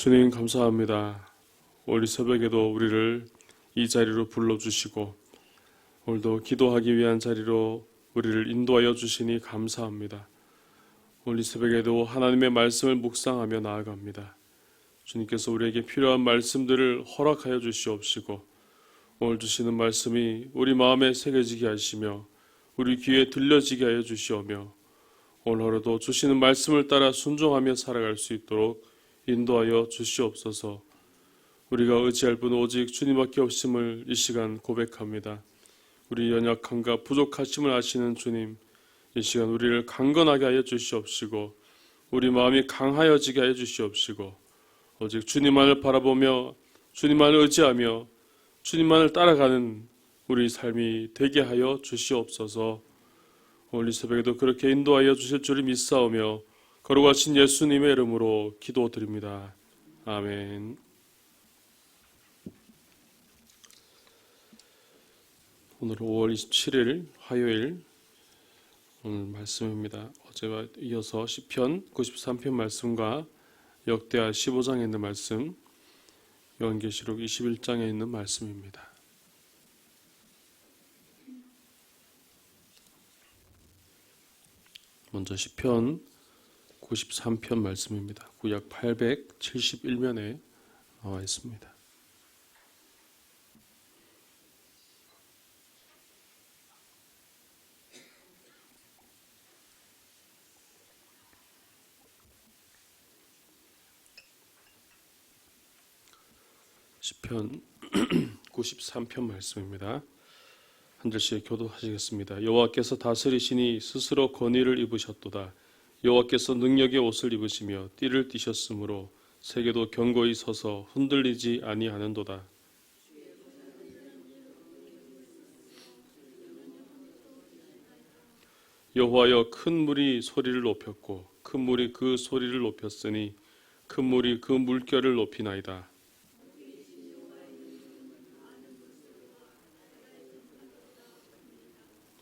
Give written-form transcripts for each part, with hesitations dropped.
주님 감사합니다. 오늘 새벽에도 우리를 이 자리로 불러주시고 오늘도 기도하기 위한 자리로 우리를 인도하여 주시니 감사합니다. 오늘 이 새벽에도 하나님의 말씀을 묵상하며 나아갑니다. 주님께서 우리에게 필요한 말씀들을 허락하여 주시옵시고 오늘 주시는 말씀이 우리 마음에 새겨지게 하시며 우리 귀에 들려지게 하여 주시오며 오늘 하루도 주시는 말씀을 따라 순종하며 살아갈 수 있도록 인도하여 주시옵소서. 우리가 의지할 분 오직 주님밖에 없음을 이 시간 고백합니다. 우리 연약함과 부족하심을 아시는 주님, 이 시간 우리를 강건하게 하여 주시옵시고 우리 마음이 강하여지게 하여 주시옵시고 오직 주님만을 바라보며 주님만을 의지하며 주님만을 따라가는 우리 삶이 되게 하여 주시옵소서. 오늘 이 새벽에도 그렇게 인도하여 주실 줄을 믿사오며 거룩하신 예수님의 이름으로 기도드립니다. 아멘. 오늘 5월 27일 화요일 오늘 말씀입니다. 어제와 이어서 시편 93편 말씀과 역대하 15장에 있는 말씀, 요한계시록 21장에 있는 말씀입니다. 먼저 시편 93편 말씀입니다. 구약 871면에 나와 있습니다. 시편 93편 말씀입니다. 한 절씩 교독하시겠습니다. 여호와께서 다스리시니 스스로 권위를 입으셨도다. 여호와께서 능력의 옷을 입으시며 띠를 띠셨으므로 세계도 견고히 서서 흔들리지 아니하는도다. 여호와여, 큰 물이 소리를 높였고 큰 물이 그 소리를 높였으니 큰 물이 그 물결을 높이나이다.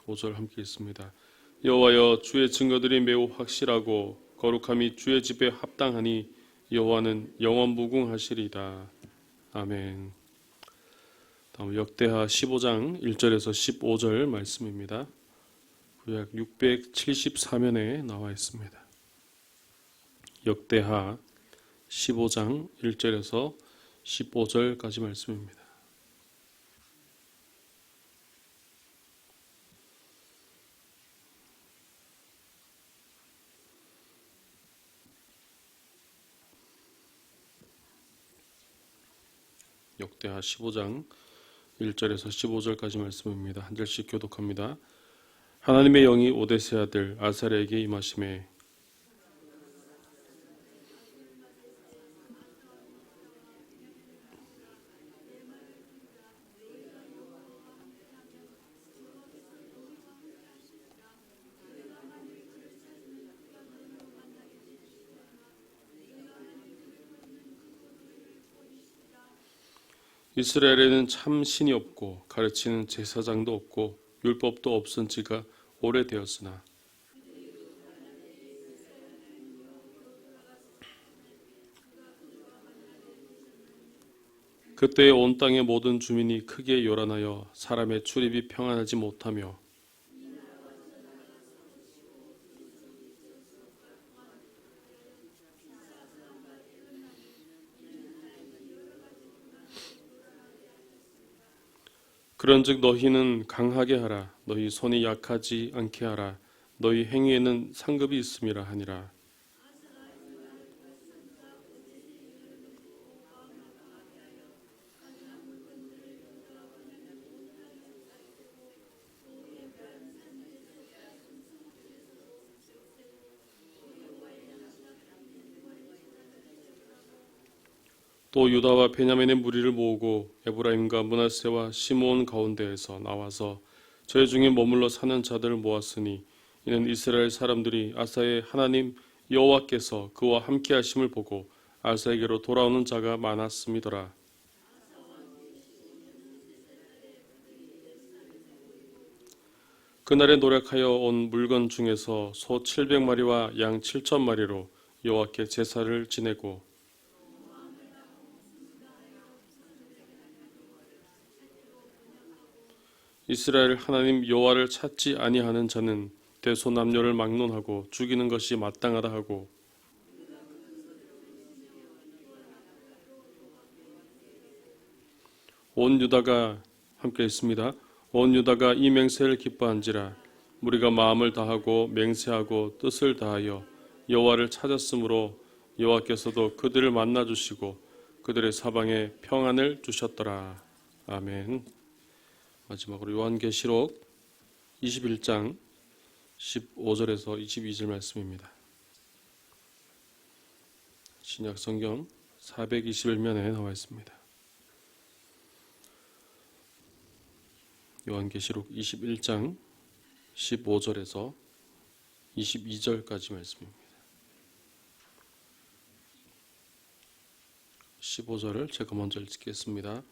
5절 함께 읽습니다. 여호와여, 주의 증거들이 매우 확실하고 거룩함이 주의 집에 합당하니 여호와는 영원 무궁하시리이다. 아멘. 다음 역대하 15장 1절에서 15절 말씀입니다. 구약 674면에 나와 있습니다. 역대하 15장 1절에서 15절까지 말씀입니다. 역대하 15장 1절에서 15절까지 말씀입니다. 한 절씩 교독합니다. 하나님의 영이 오데세 아들 아사랴에게 임하시매 이스라엘에는 참 신이 없고 가르치는 제사장도 없고 율법도 없은 지가 오래되었으나 그때에 온 땅의 모든 주민이 크게 요란하여 사람의 출입이 평안하지 못하며 그런즉 너희는 강하게 하라. 너희 손이 약하지 않게 하라. 너희 행위에는 상급이 있음이라 하니라. 또 유다와 베냐민의 무리를 모으고 에브라임과 므낫세와 시므온 가운데에서 나와서 저희 중에 머물러 사는 자들을 모았으니 이는 이스라엘 사람들이 아사의 하나님 여호와께서 그와 함께 하심을 보고 아사에게로 돌아오는 자가 많았음이더라. 그날에 노력하여 온 물건 중에서 소 700마리와 양 7,000마리로 여호와께 제사를 지내고 이스라엘 하나님 여호와를 찾지 아니하는 자는 대소남녀를 막론하고 죽이는 것이 마땅하다 하고 온 유다가 함께 있습니다. 온 유다가 이 맹세를 기뻐한지라 무리가 마음을 다하고 맹세하고 뜻을 다하여 여호와를 찾았으므로 여호와께서도 그들을 만나 주시고 그들의 사방에 평안을 주셨더라. 아멘. 마지막으로 요한계시록 21장 15절에서 22절 말씀입니다. 신약 성경 421면에 나와 있습니다. 요한계시록 21장 15절에서 22절까지 말씀입니다. 15절을 제가 먼저 읽겠습니다.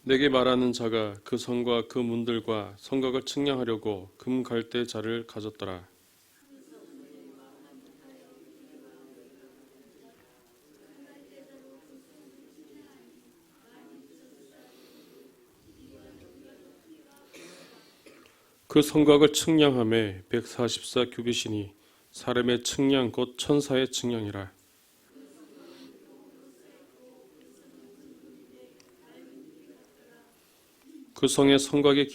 내게 말하는 자가 그 성과 그 문들과 성곽을 측량하려고 금 갈대 자를 가졌더라. 그 성곽을 측량함에 144 규빗이니 사람의 측량 곧 천사의 측량이라. 그 성의 성곽의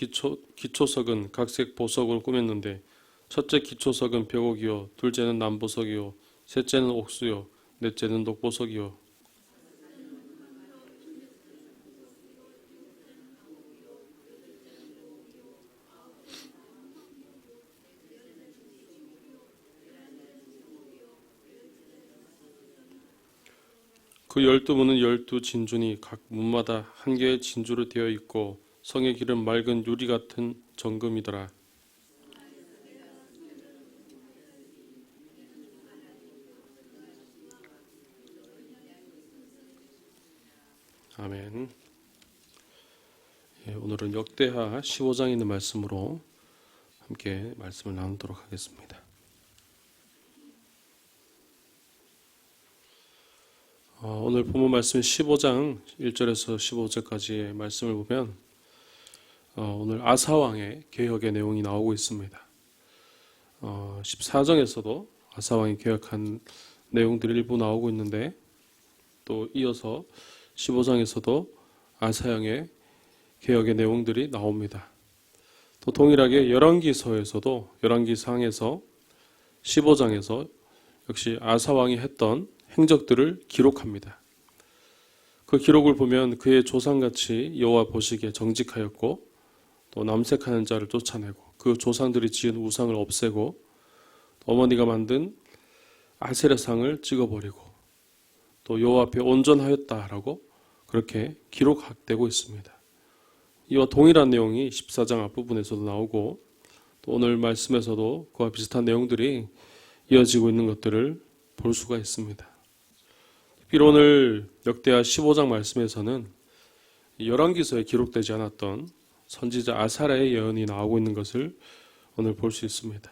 기초석은 각색 보석으로 꾸몄는데 첫째 기초석은 벽옥이요 둘째는 남보석이요 셋째는 옥수요 넷째는 녹보석이요 그 12문은 12진주니 각 문마다 한 개의 진주로 되어 있고 성의 길은 맑은 유리 같은 정금이더라. 아멘. 오늘은 역대하 15장에 있는 말씀으로 함께 말씀을 나누도록 하겠습니다. 오늘 본문 말씀 15장 1절에서 15절까지의 말씀을 보면 오늘 아사왕의 개혁의 내용이 나오고 있습니다. 14장에서도 아사왕이 개혁한 내용들이 일부 나오고 있는데 또 이어서 15장에서도 아사왕의 개혁의 내용들이 나옵니다. 또 동일하게 열왕기서에서도 열왕기상에서 15장에서 역시 아사왕이 했던 행적들을 기록합니다. 그 기록을 보면 그의 조상같이 여호와 보시기에 정직하였고 또 남색하는 자를 쫓아내고 그 조상들이 지은 우상을 없애고 어머니가 만든 아세라상을 찍어버리고 또 여호와 앞에 온전하였다라고 그렇게 기록되고 있습니다. 이와 동일한 내용이 14장 앞부분에서도 나오고 또 오늘 말씀에서도 그와 비슷한 내용들이 이어지고 있는 것들을 볼 수가 있습니다. 특히 오늘 역대하 15장 말씀에서는 열왕기서에 기록되지 않았던 선지자 아사랴의 예언이 나오고 있는 것을 오늘 볼 수 있습니다.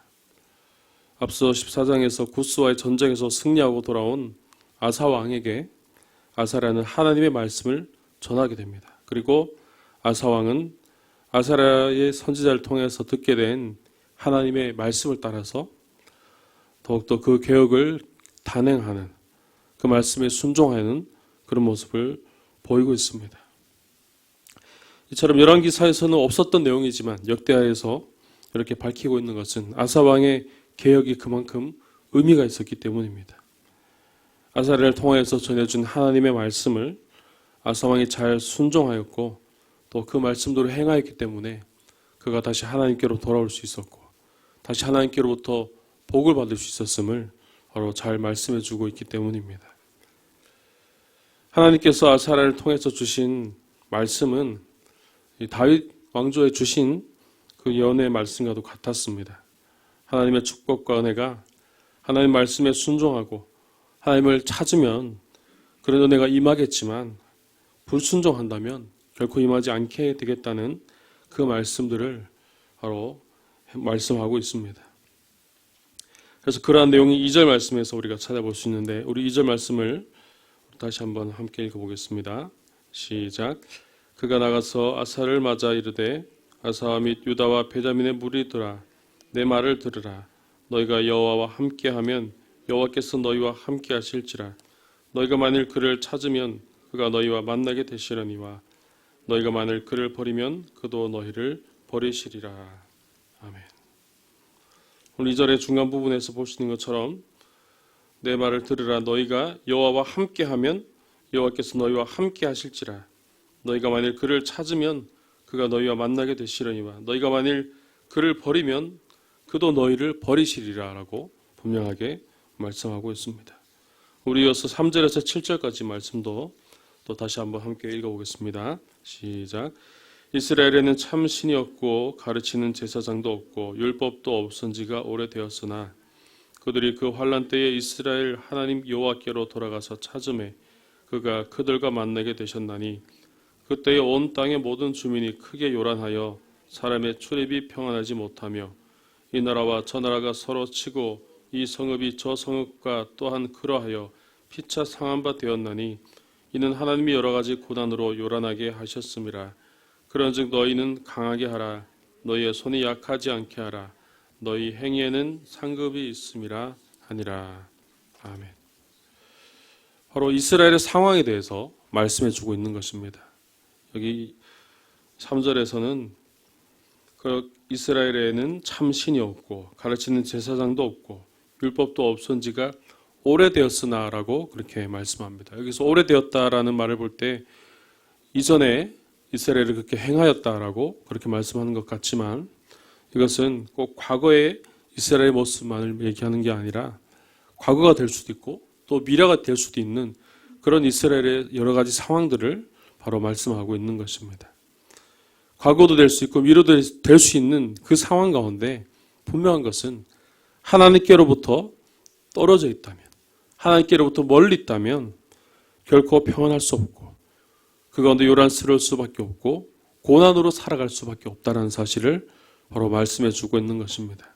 앞서 14장에서 구스와의 전쟁에서 승리하고 돌아온 아사 왕에게 아사랴는 하나님의 말씀을 전하게 됩니다. 그리고 아사 왕은 아사랴의 선지자를 통해서 듣게 된 하나님의 말씀을 따라서 더욱더 그 개혁을 단행하는 그 말씀에 순종하는 그런 모습을 보이고 있습니다. 이처럼 열왕기사에서는 없었던 내용이지만 역대하에서 이렇게 밝히고 있는 것은 아사 왕의 개혁이 그만큼 의미가 있었기 때문입니다. 아사랴를 통하여서 전해준 하나님의 말씀을 아사 왕이 잘 순종하였고 또 그 말씀대로 행하였기 때문에 그가 다시 하나님께로 돌아올 수 있었고 다시 하나님께로부터 복을 받을 수 있었음을 바로 잘 말씀해주고 있기 때문입니다. 하나님께서 아사랴를 통해서 주신 말씀은 다윗 왕조에 주신 그 예언의 말씀과도 같았습니다. 하나님의 축복과 은혜가 하나님 말씀에 순종하고 하나님을 찾으면 그런 은혜가 임하겠지만 불순종한다면 결코 임하지 않게 되겠다는 그 말씀들을 바로 말씀하고 있습니다. 그래서 그러한 내용이 2절 말씀에서 우리가 찾아볼 수 있는데 우리 2절 말씀을 다시 한번 함께 읽어보겠습니다. 시작. 그가 나가서 아사를 맞아 이르되 아사 및 유다와 베냐민의 무리들아 내 말을 들으라. 너희가 여호와와 함께하면 여호와께서 너희와 함께하실지라. 너희가 만일 그를 찾으면 그가 너희와 만나게 되시려니와 너희가 만일 그를 버리면 그도 너희를 버리시리라. 아멘. 오늘 2절의 중간 부분에서 볼 수 있는 것처럼 내 말을 들으라. 너희가 여호와와 함께하면 여호와께서 너희와 함께하실지라. 너희가 만일 그를 찾으면 그가 너희와 만나게 되시려니와 너희가 만일 그를 버리면 그도 너희를 버리시리라 라고 분명하게 말씀하고 있습니다. 우리 이어서 3절에서 7절까지 말씀도 또 다시 한번 함께 읽어보겠습니다. 시작. 이스라엘에는 참 신이 없고 가르치는 제사장도 없고 율법도 없은 지가 오래되었으나 그들이 그 환난 때에 이스라엘 하나님 여호와께로 돌아가서 찾음에 그가 그들과 만나게 되셨나니 그때에 온 땅의 모든 주민이 크게 요란하여 사람의 출입이 평안하지 못하며 이 나라와 저 나라가 서로 치고 이 성읍이 저 성읍과 또한 그러하여 피차 상한 바 되었나니 이는 하나님이 여러 가지 고난으로 요란하게 하셨음이라. 그런즉 너희는 강하게 하라. 너희의 손이 약하지 않게 하라. 너희 행위에는 상급이 있음이라 하니라. 아멘. 바로 이스라엘의 상황에 대해서 말씀해 주고 있는 것입니다. 여기 3절에서는 그 이스라엘에는 참 신이 없고 가르치는 제사장도 없고 율법도 없은 지가 오래되었으나라고 그렇게 말씀합니다. 여기서 오래되었다라는 말을 볼 때 이전에 이스라엘이 그렇게 행하였다라고 그렇게 말씀하는 것 같지만 이것은 꼭 과거의 이스라엘의 모습만을 얘기하는 게 아니라 과거가 될 수도 있고 또 미래가 될 수도 있는 그런 이스라엘의 여러 가지 상황들을 바로 말씀하고 있는 것입니다. 과거도 될 수 있고 미래도 될 수 있는 그 상황 가운데 분명한 것은 하나님께로부터 떨어져 있다면, 하나님께로부터 멀리 있다면 결코 평안할 수 없고 그 가운데 요란스러울 수밖에 없고 고난으로 살아갈 수밖에 없다는 사실을 바로 말씀해 주고 있는 것입니다.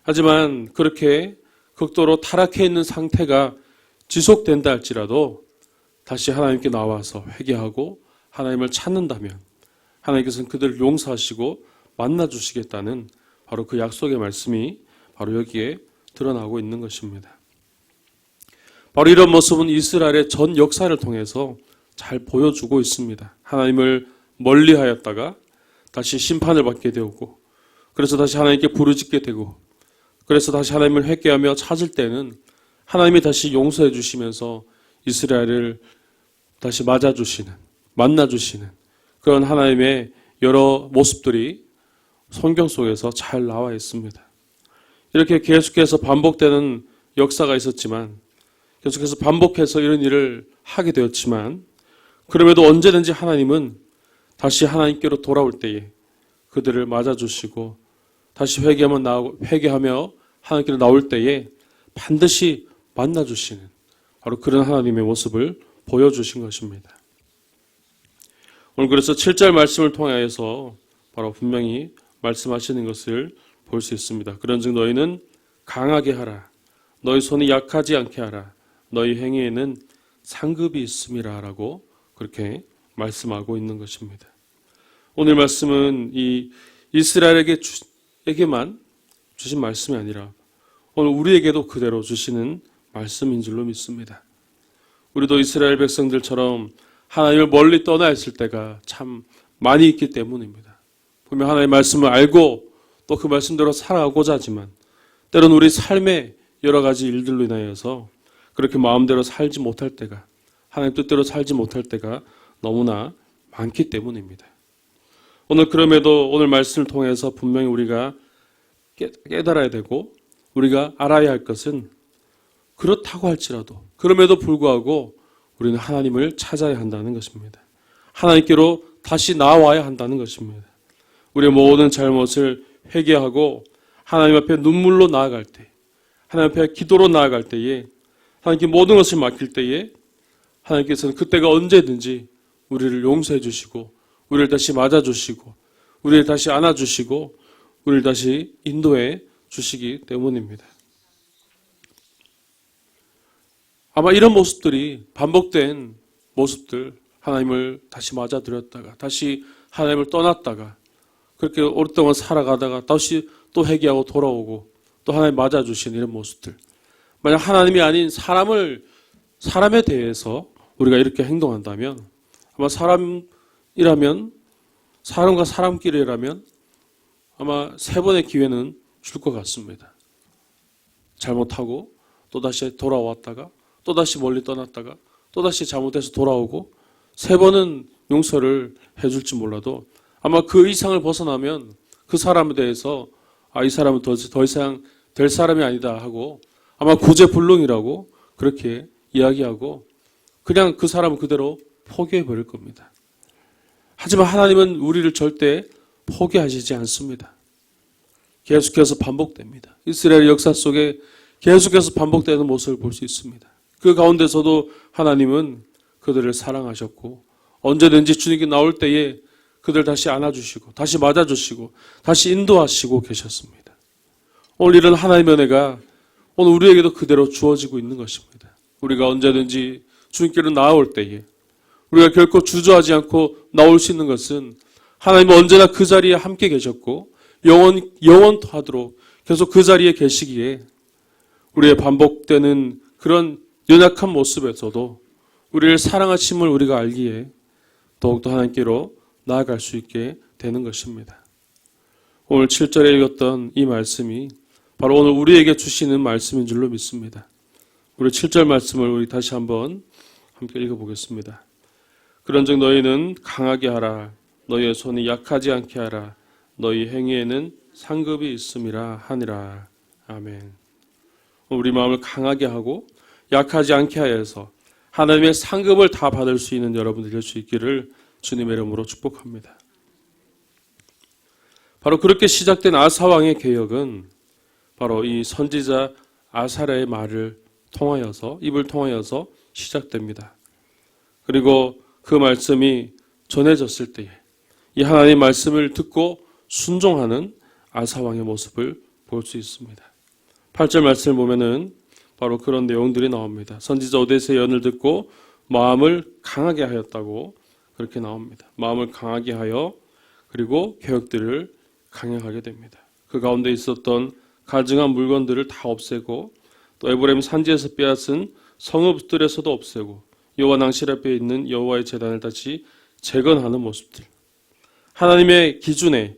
하지만 그렇게 극도로 타락해 있는 상태가 지속된다 할지라도 다시 하나님께 나와서 회개하고 하나님을 찾는다면 하나님께서는 그들을 용서하시고 만나주시겠다는 바로 그 약속의 말씀이 바로 여기에 드러나고 있는 것입니다. 바로 이런 모습은 이스라엘의 전 역사를 통해서 잘 보여주고 있습니다. 하나님을 멀리하였다가 다시 심판을 받게 되었고 그래서 다시 하나님께 부르짖게 되고 그래서 다시 하나님을 회개하며 찾을 때는 하나님이 다시 용서해 주시면서 이스라엘을 다시 맞아주시는, 만나주시는 그런 하나님의 여러 모습들이 성경 속에서 잘 나와 있습니다. 이렇게 계속해서 반복되는 역사가 있었지만 계속해서 반복해서 이런 일을 하게 되었지만 그럼에도 언제든지 하나님은 다시 하나님께로 돌아올 때에 그들을 맞아주시고 다시 회개하며 하나님께로 나올 때에 반드시 만나주시는 바로 그런 하나님의 모습을 보여주신 것입니다. 오늘 그래서 7절 말씀을 통하여서 바로 분명히 말씀하시는 것을 볼 수 있습니다. 그런즉 너희는 강하게 하라. 너희 손이 약하지 않게 하라. 너희 행위에는 상급이 있음이라 라고 그렇게 말씀하고 있는 것입니다. 오늘 말씀은 이 이스라엘에게만 주신 말씀이 아니라 오늘 우리에게도 그대로 주시는 말씀인 줄로 믿습니다. 우리도 이스라엘 백성들처럼 하나님을 멀리 떠나 있을 때가 참 많이 있기 때문입니다. 분명 하나님의 말씀을 알고 또 그 말씀대로 살아가고자 하지만 때로는 우리 삶의 여러 가지 일들로 인하여서 그렇게 마음대로 살지 못할 때가 하나님 뜻대로 살지 못할 때가 너무나 많기 때문입니다. 오늘 그럼에도 오늘 말씀을 통해서 분명히 우리가 깨달아야 되고 우리가 알아야 할 것은 그렇다고 할지라도 그럼에도 불구하고 우리는 하나님을 찾아야 한다는 것입니다. 하나님께로 다시 나와야 한다는 것입니다. 우리의 모든 잘못을 회개하고 하나님 앞에 눈물로 나아갈 때 하나님 앞에 기도로 나아갈 때에 하나님께 모든 것을 맡길 때에 하나님께서는 그때가 언제든지 우리를 용서해 주시고 우리를 다시 맞아주시고 우리를 다시 안아주시고 우리를 다시 인도해 주시기 때문입니다. 아마 이런 모습들이 반복된 모습들 하나님을 다시 맞아들였다가 다시 하나님을 떠났다가 그렇게 오랫동안 살아가다가 다시 또 회개하고 돌아오고 또 하나님 맞아주시는 이런 모습들. 만약 하나님이 아닌 사람에 대해서 우리가 이렇게 행동한다면 아마 사람과 사람끼리라면 아마 3번의 기회는 줄 것 같습니다. 잘못하고 또다시 돌아왔다가 또다시 멀리 떠났다가 또다시 잘못해서 돌아오고 3번은 용서를 해줄지 몰라도 아마 그 이상을 벗어나면 그 사람에 대해서 이 사람은 더 이상 될 사람이 아니다 하고 아마 구제불능이라고 그렇게 이야기하고 그냥 그 사람은 그대로 포기해버릴 겁니다. 하지만 하나님은 우리를 절대 포기하시지 않습니다. 계속해서 반복됩니다. 이스라엘 역사 속에 계속해서 반복되는 모습을 볼 수 있습니다. 그 가운데서도 하나님은 그들을 사랑하셨고 언제든지 주님께 나올 때에 그들 다시 안아주시고 다시 맞아주시고 다시 인도하시고 계셨습니다. 오늘 이런 하나님의 은혜가 오늘 우리에게도 그대로 주어지고 있는 것입니다. 우리가 언제든지 주님께로 나아올 때에 우리가 결코 주저하지 않고 나올 수 있는 것은 하나님은 언제나 그 자리에 함께 계셨고 영원토하도록 계속 그 자리에 계시기에 우리의 반복되는 그런 연약한 모습에서도 우리를 사랑하심을 우리가 알기에 더욱더 하나님께로 나아갈 수 있게 되는 것입니다. 오늘 7절에 읽었던 이 말씀이 바로 오늘 우리에게 주시는 말씀인 줄로 믿습니다. 우리 7절 말씀을 우리 다시 한번 함께 읽어보겠습니다. 그런즉 너희는 강하게 하라. 너희의 손이 약하지 않게 하라. 너희 행위에는 상급이 있음이라 하니라. 아멘. 우리 마음을 강하게 하고 약하지 않게 하여서 하나님의 상급을 다 받을 수 있는 여러분들 될 수 있기를 주님의 이름으로 축복합니다. 바로 그렇게 시작된 아사왕의 개혁은 바로 이 선지자 아사랴의 입을 통하여서 시작됩니다. 그리고 그 말씀이 전해졌을 때에 이 하나님의 말씀을 듣고 순종하는 아사왕의 모습을 볼 수 있습니다. 8절 말씀을 보면은 바로 그런 내용들이 나옵니다. 선지자 오데스의 연을 듣고 마음을 강하게 하였다고 그렇게 나옵니다. 마음을 강하게 하여 그리고 개혁들을 강행하게 됩니다. 그 가운데 있었던 가증한 물건들을 다 없애고 또 에브라임 산지에서 빼앗은 성읍들에서도 없애고 여호와 낭실 앞에 있는 여호와의 제단을 다시 재건하는 모습들. 하나님의 기준에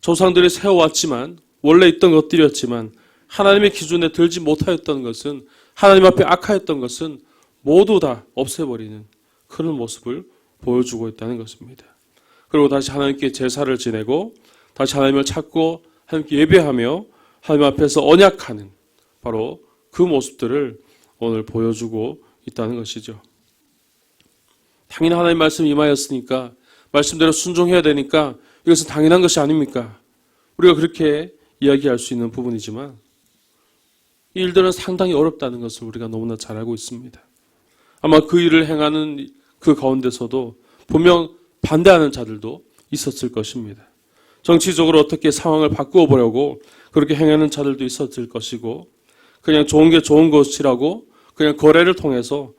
조상들이 세워왔지만 원래 있던 것들이었지만 하나님의 기준에 들지 못하였던 것은 하나님 앞에 악하였던 것은 모두 다 없애버리는 그런 모습을 보여주고 있다는 것입니다. 그리고 다시 하나님께 제사를 지내고 다시 하나님을 찾고 하나님께 예배하며 하나님 앞에서 언약하는 바로 그 모습들을 오늘 보여주고 있다는 것이죠. 당연히 하나님 말씀이 임하였으니까 말씀대로 순종해야 되니까 이것은 당연한 것이 아닙니까? 우리가 그렇게 이야기할 수 있는 부분이지만 이 일들은 상당히 어렵다는 것을 우리가 너무나 잘 알고 있습니다. 아마 그 일을 행하는 그 가운데서도 분명 반대하는 자들도 있었을 것입니다. 정치적으로 어떻게 상황을 바꾸어 보려고 그렇게 행하는 자들도 있었을 것이고 그냥 좋은 게 좋은 것이라고 그냥 거래를 통해서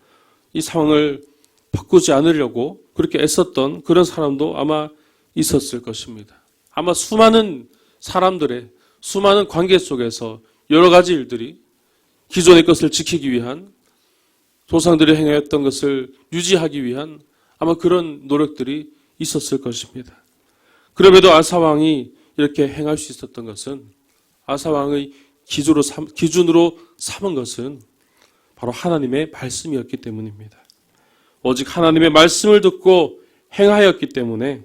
이 상황을 바꾸지 않으려고 그렇게 애썼던 그런 사람도 아마 있었을 것입니다. 아마 수많은 사람들의 수많은 관계 속에서 여러 가지 일들이 기존의 것을 지키기 위한 조상들이 행했던 것을 유지하기 위한 아마 그런 노력들이 있었을 것입니다. 그럼에도 아사왕이 이렇게 행할 수 있었던 것은 아사왕의 기준으로 삼은 것은 바로 하나님의 말씀이었기 때문입니다. 오직 하나님의 말씀을 듣고 행하였기 때문에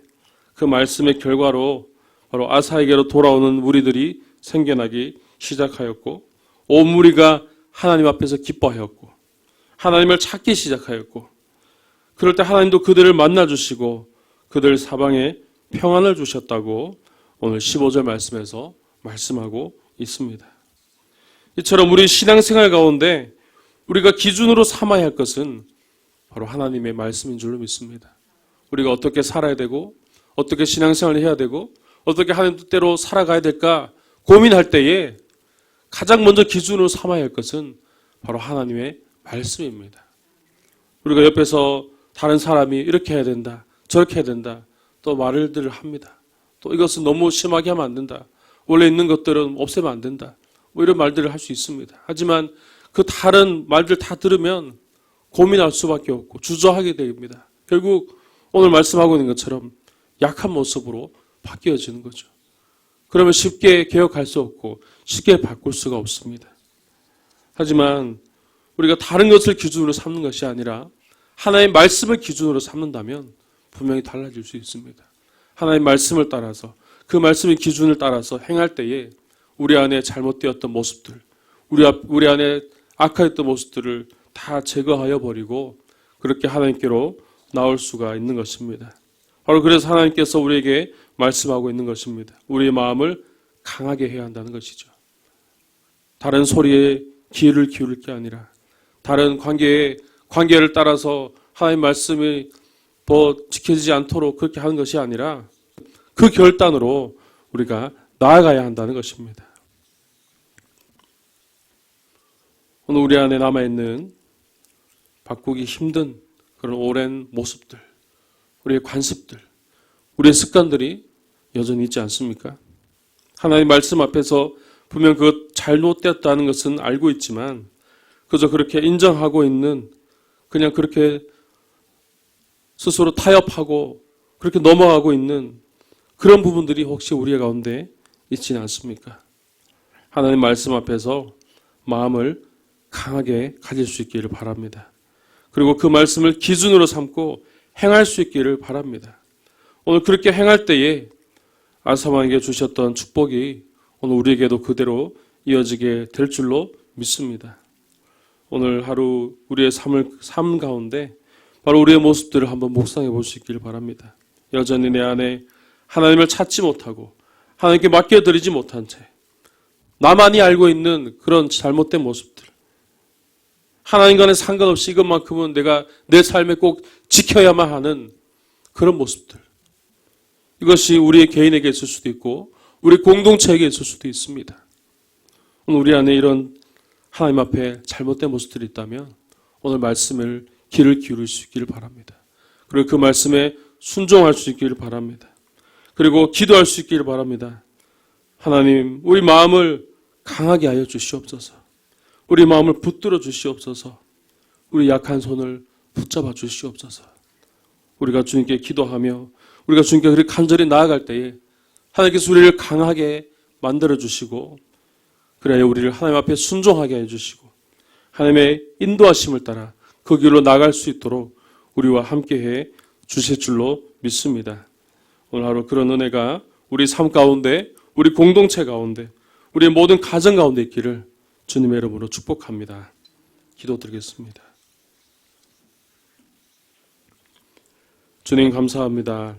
그 말씀의 결과로 바로 아사에게로 돌아오는 무리들이 생겨나기 시작하였고 온 무리가 하나님 앞에서 기뻐하였고 하나님을 찾기 시작하였고 그럴 때 하나님도 그들을 만나주시고 그들 사방에 평안을 주셨다고 오늘 15절 말씀에서 말씀하고 있습니다. 이처럼 우리 신앙생활 가운데 우리가 기준으로 삼아야 할 것은 바로 하나님의 말씀인 줄로 믿습니다. 우리가 어떻게 살아야 되고 어떻게 신앙생활을 해야 되고 어떻게 하나님 뜻대로 살아가야 될까 고민할 때에 가장 먼저 기준으로 삼아야 할 것은 바로 하나님의 말씀입니다. 우리가 옆에서 다른 사람이 이렇게 해야 된다 저렇게 해야 된다 또 말들을 합니다. 또 이것은 너무 심하게 하면 안 된다. 원래 있는 것들은 없애면 안 된다. 뭐 이런 말들을 할 수 있습니다. 하지만 그 다른 말들 다 들으면 고민할 수밖에 없고 주저하게 됩니다. 결국 오늘 말씀하고 있는 것처럼 약한 모습으로 바뀌어지는 거죠. 그러면 쉽게 개혁할 수 없고 쉽게 바꿀 수가 없습니다. 하지만 우리가 다른 것을 기준으로 삼는 것이 아니라 하나님의 말씀을 기준으로 삼는다면 분명히 달라질 수 있습니다. 하나님의 말씀을 따라서 그 말씀의 기준을 따라서 행할 때에 우리 안에 잘못되었던 모습들, 우리 안에 악하였던 모습들을 다 제거하여 버리고 그렇게 하나님께로 나올 수가 있는 것입니다. 바로 그래서 하나님께서 우리에게 말씀하고 있는 것입니다. 우리의 마음을 강하게 해야 한다는 것이죠. 다른 소리에 귀를 기울일 게 아니라 다른 관계를 따라서 하나님의 말씀이 더 지켜지지 않도록 그렇게 하는 것이 아니라 그 결단으로 우리가 나아가야 한다는 것입니다. 오늘 우리 안에 남아있는 바꾸기 힘든 그런 오랜 모습들, 우리의 관습들, 우리의 습관들이 여전히 있지 않습니까? 하나님 말씀 앞에서 분명 그것 잘못되었다는 것은 알고 있지만 그저 그렇게 인정하고 있는 그냥 그렇게 스스로 타협하고 그렇게 넘어가고 있는 그런 부분들이 혹시 우리 가운데 있지는 않습니까? 하나님 말씀 앞에서 마음을 강하게 가질 수 있기를 바랍니다. 그리고 그 말씀을 기준으로 삼고 행할 수 있기를 바랍니다. 오늘 그렇게 행할 때에 아사왕에게 주셨던 축복이 오늘 우리에게도 그대로 이어지게 될 줄로 믿습니다. 오늘 하루 우리의 삶 가운데 바로 우리의 모습들을 한번 묵상해 볼 수 있기를 바랍니다. 여전히 내 안에 하나님을 찾지 못하고 하나님께 맡겨드리지 못한 채 나만이 알고 있는 그런 잘못된 모습들, 하나님과는 상관없이 이것만큼은 내가 내 삶에 꼭 지켜야만 하는 그런 모습들, 이것이 우리의 개인에게 있을 수도 있고 우리 공동체에게 있을 수도 있습니다. 오늘 우리 안에 이런 하나님 앞에 잘못된 모습들이 있다면 오늘 말씀을 귀를 기울일 수 있기를 바랍니다. 그리고 그 말씀에 순종할 수 있기를 바랍니다. 그리고 기도할 수 있기를 바랍니다. 하나님, 우리 마음을 강하게 하여 주시옵소서. 우리 마음을 붙들어 주시옵소서. 우리 약한 손을 붙잡아 주시옵소서. 우리가 주님께 기도하며 우리가 주님께 그렇게 간절히 나아갈 때에 하나님께서 우리를 강하게 만들어 주시고 그래야 우리를 하나님 앞에 순종하게 해주시고 하나님의 인도하심을 따라 그 길로 나갈 수 있도록 우리와 함께해 주실 줄로 믿습니다. 오늘 하루 그런 은혜가 우리 삶 가운데, 우리 공동체 가운데, 우리의 모든 가정 가운데 있기를 주님의 이름으로 축복합니다. 기도드리겠습니다. 주님 감사합니다.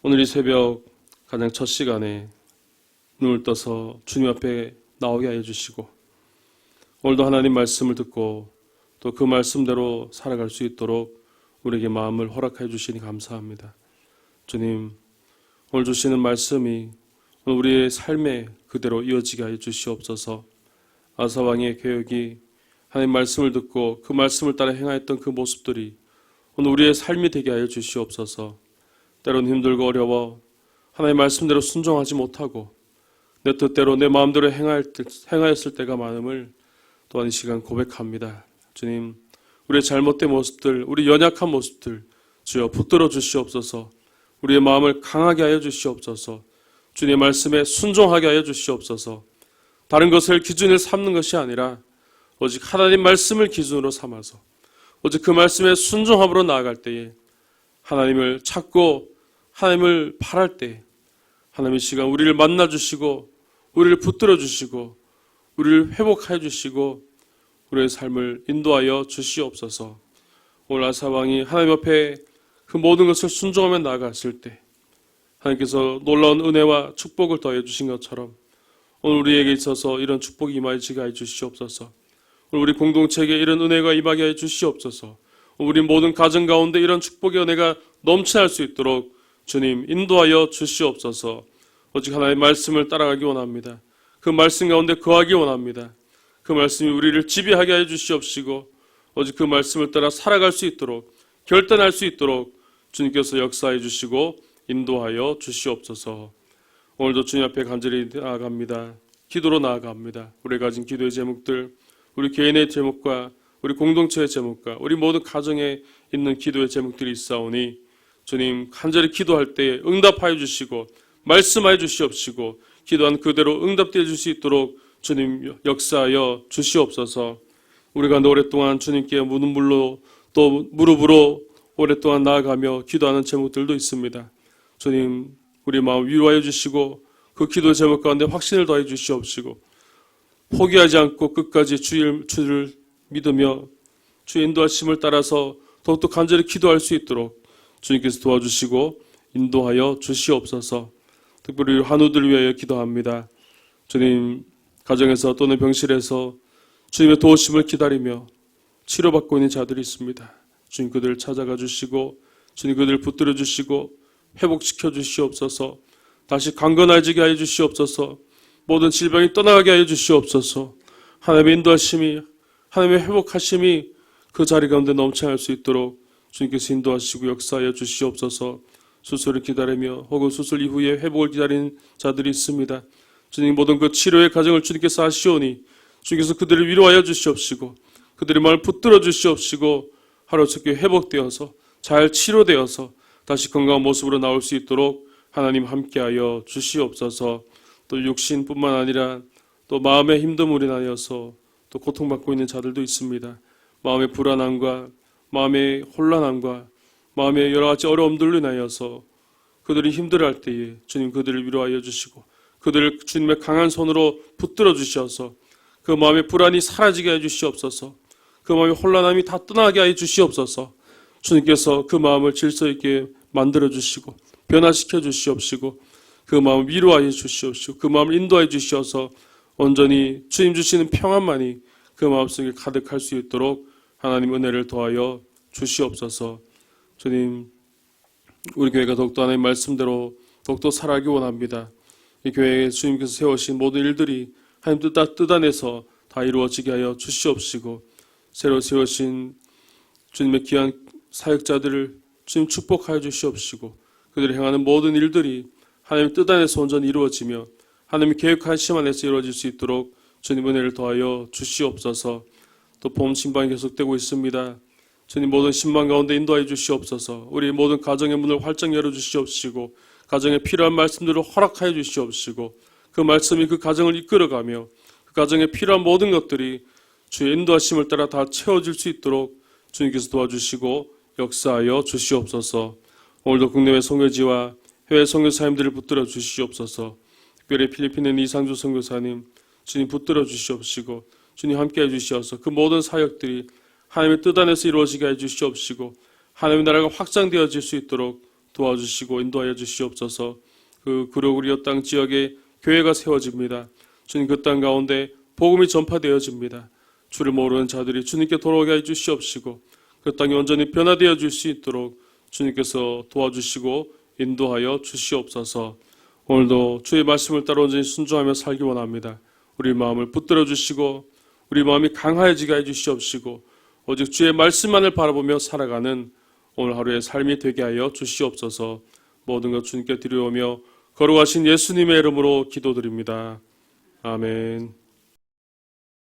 오늘 이 새벽 가장 첫 시간에 눈을 떠서 주님 앞에 나오게 하여 주시고 오늘도 하나님 말씀을 듣고 또 그 말씀대로 살아갈 수 있도록 우리에게 마음을 허락해 주시니 감사합니다. 주님, 오늘 주시는 말씀이 오늘 우리의 삶에 그대로 이어지게 하여 주시옵소서. 아사왕의 개혁이 하나님 말씀을 듣고 그 말씀을 따라 행하였던 그 모습들이 오늘 우리의 삶이 되게 하여 주시옵소서. 때론 힘들고 어려워 하나님 말씀대로 순종하지 못하고 내 뜻대로 내 마음대로 행하였을 때가 많음을 또한 이 시간 고백합니다. 주님, 우리의 잘못된 모습들, 우리 연약한 모습들 주여 붙들어 주시옵소서. 우리의 마음을 강하게 하여 주시옵소서. 주님의 말씀에 순종하게 하여 주시옵소서. 다른 것을 기준을 삼는 것이 아니라 오직 하나님 말씀을 기준으로 삼아서 오직 그 말씀에 순종함으로 나아갈 때에 하나님을 찾고 하나님을 바랄 때 하나님 이 시간 우리를 만나 주시고 우리를 붙들어 주시고 우리를 회복하여 주시고 우리의 삶을 인도하여 주시옵소서. 오늘 아사왕이 하나님 앞에 그 모든 것을 순종하며 나아갔을 때 하나님께서 놀라운 은혜와 축복을 더해 주신 것처럼 오늘 우리에게 있어서 이런 축복이 임하게 하여 주시옵소서. 오늘 우리 공동체에게 이런 은혜가 임하게 하여 주시옵소서. 우리 모든 가정 가운데 이런 축복의 은혜가 넘쳐날 수 있도록 주님 인도하여 주시옵소서. 오직 하나님의 말씀을 따라가기 원합니다. 그 말씀 가운데 거하기 원합니다. 그 말씀이 우리를 지배하게 하여 주시옵시고 오직 그 말씀을 따라 살아갈 수 있도록 결단할 수 있도록 주님께서 역사해 주시고 인도하여 주시옵소서. 오늘도 주님 앞에 간절히 나아갑니다. 기도로 나아갑니다. 우리가 가진 기도의 제목들, 우리 개인의 제목과 우리 공동체의 제목과 우리 모든 가정에 있는 기도의 제목들이 있사오니 주님 간절히 기도할 때에 응답하여 주시고 말씀하여 주시옵시고 기도한 그대로 응답되어 줄 수 있도록 주님 역사하여 주시옵소서. 우리가 오랫동안 주님께 눈물로 또 무릎으로 오랫동안 나아가며 기도하는 제목들도 있습니다. 주님 우리 마음 위로하여 주시고 그 기도 제목 가운데 확신을 더해 주시옵시고 포기하지 않고 끝까지 주를 믿으며 주의 인도하심을 따라서 더욱더 간절히 기도할 수 있도록 주님께서 도와주시고 인도하여 주시옵소서. 특별히 환우들을 위하여 기도합니다. 주님 가정에서 또는 병실에서 주님의 도우심을 기다리며 치료받고 있는 자들이 있습니다. 주님 그들을 찾아가 주시고 주님 그들을 붙들어 주시고 회복시켜 주시옵소서. 다시 강건해지게 하여 주시옵소서. 모든 질병이 떠나가게 하여 주시옵소서. 하나님의 인도하심이 하나님의 회복하심이 그 자리 가운데 넘쳐날 수 있도록 주님께서 인도하시고 역사하여 주시옵소서. 수술을 기다리며 혹은 수술 이후에 회복을 기다리는 자들이 있습니다. 주님 모든 그 치료의 과정을 주님께서 하시오니 주님께서 그들을 위로하여 주시옵시고 그들의 마음을 붙들어 주시옵시고 하루속히 회복되어서 잘 치료되어서 다시 건강한 모습으로 나올 수 있도록 하나님 함께하여 주시옵소서. 또 육신뿐만 아니라 또 마음의 힘듦으로 인하여서 또 고통받고 있는 자들도 있습니다. 마음의 불안함과 마음의 혼란함과 마음의 여러 가지 어려움들로 인하여서 그들이 힘들어할 때에 주님 그들을 위로하여 주시고 그들을 주님의 강한 손으로 붙들어 주셔서 그 마음의 불안이 사라지게 해 주시옵소서. 그 마음의 혼란함이 다 떠나게 해 주시옵소서. 주님께서 그 마음을 질서 있게 만들어 주시고 변화시켜 주시옵시고 그 마음을 위로하여 주시옵시고 그 마음을 인도하여 주셔서 온전히 주님 주시는 평안만이 그 마음속에 가득할 수 있도록 하나님 은혜를 더하여 주시옵소서. 주님 우리 교회가 더욱더 하나님의 말씀대로 더욱더 살아가기 원합니다. 이 교회에 주님께서 세우신 모든 일들이 하나님 뜻 안에서 다 이루어지게 하여 주시옵시고 새로 세우신 주님의 귀한 사역자들을 주님 축복하여 주시옵시고 그들이 행하는 모든 일들이 하나님의 뜻 안에서 온전히 이루어지며 하나님의 계획하심 안에서 이루어질 수 있도록 주님 은혜를 더하여 주시옵소서. 또 봄 신방이 계속되고 있습니다. 주님 모든 신방 가운데 인도하여 주시옵소서. 우리 모든 가정의 문을 활짝 열어주시옵시고 가정에 필요한 말씀들을 허락하여 주시옵시고 그 말씀이 그 가정을 이끌어가며 그 가정에 필요한 모든 것들이 주의 인도하심을 따라 다 채워질 수 있도록 주님께서 도와주시고 역사하여 주시옵소서. 오늘도 국내외 선교지와 해외 선교사님들을 붙들어 주시옵소서. 특별히 필리핀의 이상주 선교사님 주님 붙들어 주시옵시고 주님 함께해 주시어서 그 모든 사역들이 하나님의 뜻 안에서 이루어지게 해 주시옵시고 하나님의 나라가 확장되어질 수 있도록 도와주시고 인도하여 주시옵소서. 그 구로구리어 땅 지역에 교회가 세워집니다. 주님 그 땅 가운데 복음이 전파되어집니다. 주를 모르는 자들이 주님께 돌아오게 해 주시옵시고 그 땅이 온전히 변화되어 줄 수 있도록 주님께서 도와주시고 인도하여 주시옵소서. 오늘도 주의 말씀을 따라 온전히 순종하며 살기 원합니다. 우리 마음을 붙들어 주시고 우리 마음이 강하여지게 해 주시옵시고 오직 주의 말씀만을 바라보며 살아가는 오늘 하루의 삶이 되게 하여 주시옵소서. 모든 것 주님께 드려오며 거룩하신 예수님의 이름으로 기도드립니다. 아멘.